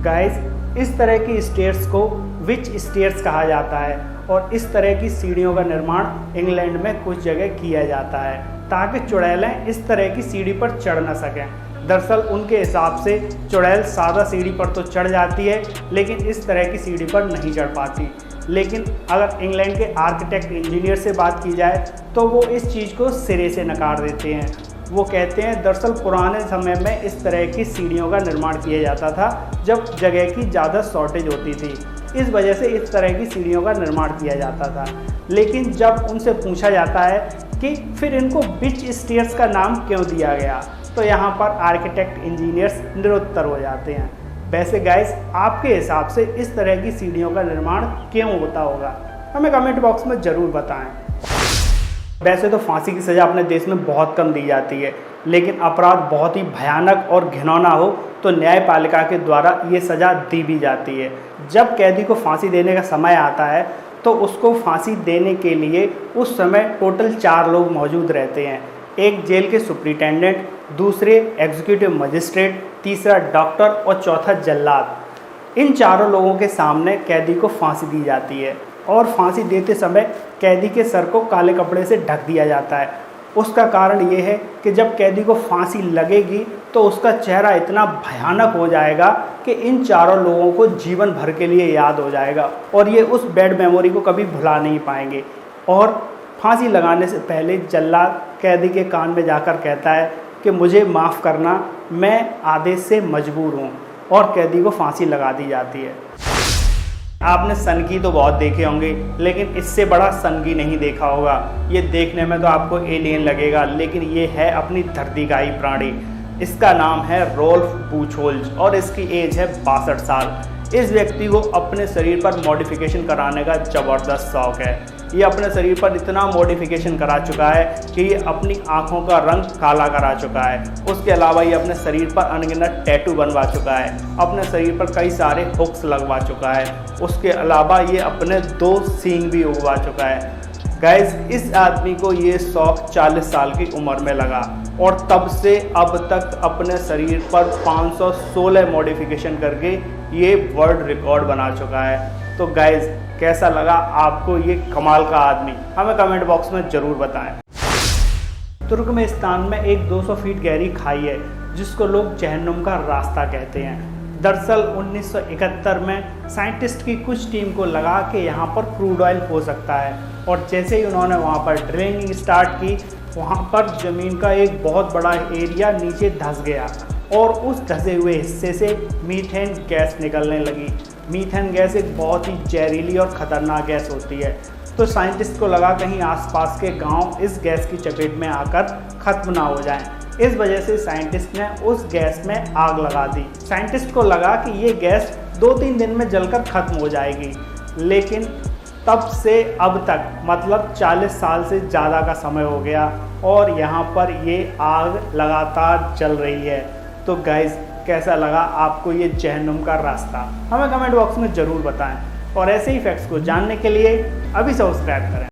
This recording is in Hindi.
गाइस, इस तरह की स्टेयर्स को विच स्टेयर्स कहा जाता है और इस तरह की सीढ़ियों का निर्माण इंग्लैंड में कुछ जगह किया जाता है ताकि चुड़ैलें इस तरह की सीढ़ी पर चढ़ न सकें। दरअसल उनके हिसाब से चुड़ैल सादा सीढ़ी पर तो चढ़ जाती है लेकिन इस तरह की सीढ़ी पर नहीं चढ़ पाती। लेकिन अगर इंग्लैंड के आर्किटेक्ट इंजीनियर से बात की जाए तो वो इस चीज़ को सिरे से नकार देते हैं। वो कहते हैं दरअसल पुराने समय में इस तरह की सीढ़ियों का निर्माण किया जाता था जब जगह की ज़्यादा शॉर्टेज होती थी, इस वजह से इस तरह की सीढ़ियों का निर्माण किया जाता था। लेकिन जब उनसे पूछा जाता है कि फिर इनको विच स्टेयर्स का नाम क्यों दिया गया, तो यहाँ पर आर्किटेक्ट इंजीनियर्स निरुत्तर हो जाते हैं। वैसे गाइस, आपके हिसाब से इस तरह की सीढ़ियों का निर्माण क्यों होता होगा, हमें कमेंट बॉक्स में ज़रूर बताएं। वैसे तो फांसी की सज़ा अपने देश में बहुत कम दी जाती है, लेकिन अपराध बहुत ही भयानक और घिनौना हो तो न्यायपालिका के द्वारा ये सज़ा दी भी जाती है। जब कैदी को फांसी देने का समय आता है तो उसको फांसी देने के लिए उस समय टोटल 4 लोग मौजूद रहते हैं। एक जेल के सुपरिटेंडेंट, दूसरे एग्जीक्यूटिव मजिस्ट्रेट, तीसरा डॉक्टर और चौथा जल्लाद। इन चारों लोगों के सामने कैदी को फांसी दी जाती है और फांसी देते समय कैदी के सर को काले कपड़े से ढक दिया जाता है। उसका कारण ये है कि जब कैदी को फांसी लगेगी तो उसका चेहरा इतना भयानक हो जाएगा कि इन चारों लोगों को जीवन भर के लिए याद हो जाएगा और ये उस बैड मेमोरी को कभी भुला नहीं पाएंगे। और फांसी लगाने से पहले जल्लाद कैदी के कान में जाकर कहता है कि मुझे माफ़ करना, मैं आदेश से मजबूर हूँ, और कैदी को फांसी लगा दी जाती है। आपने सनकी तो बहुत देखे होंगे लेकिन इससे बड़ा सनकी नहीं देखा होगा। ये देखने में तो आपको एलियन लगेगा लेकिन ये है अपनी धरती का ही प्राणी। इसका नाम है रोल्फ बूचहोल्ज और इसकी एज है 62 साल। इस व्यक्ति को अपने शरीर पर मॉडिफिकेशन कराने का ज़बरदस्त शौक़ है। ये अपने शरीर पर इतना मॉडिफिकेशन करा चुका है कि ये अपनी आँखों का रंग काला करा चुका है। उसके अलावा ये अपने शरीर पर अनगिनत टैटू बनवा चुका है, अपने शरीर पर कई सारे हुक्स लगवा चुका है। उसके अलावा ये अपने 2 सींग भी उगवा चुका है। गाइस, इस आदमी को ये शौक़ 40 साल की उम्र में लगा और तब से अब तक अपने शरीर पर 516 मॉडिफिकेशन करके ये वर्ल्ड रिकॉर्ड बना चुका है। तो गाइस, कैसा लगा आपको ये कमाल का आदमी, हमें कमेंट बॉक्स में ज़रूर बताएं। तुर्कमेनिस्तान में एक 200 फीट गहरी खाई है जिसको लोग जहन्नुम का रास्ता कहते हैं। दरअसल 1971 में साइंटिस्ट की कुछ टीम को लगा कि यहाँ पर क्रूड ऑयल हो सकता है और जैसे ही उन्होंने वहाँ पर ड्रिलिंग स्टार्ट की, वहाँ पर ज़मीन का एक बहुत बड़ा एरिया नीचे धंस गया और उस धंसे हुए हिस्से से मीथेन गैस निकलने लगी। मीथेन गैस एक बहुत ही जहरीली और ख़तरनाक गैस होती है। तो साइंटिस्ट को लगा कहीं आसपास के गांव इस गैस की चपेट में आकर ख़त्म ना हो जाएं। इस वजह से साइंटिस्ट ने उस गैस में आग लगा दी। साइंटिस्ट को लगा कि ये गैस 2-3 दिन में जलकर ख़त्म हो जाएगी, लेकिन तब से अब तक मतलब 40 साल से ज़्यादा का समय हो गया और यहाँ पर ये आग लगातार जल रही है। तो गाइस, कैसा लगा आपको ये जहन्नुम का रास्ता, हमें कमेंट बॉक्स में ज़रूर बताएं और ऐसे ही फैक्ट्स को जानने के लिए अभी सब्सक्राइब करें।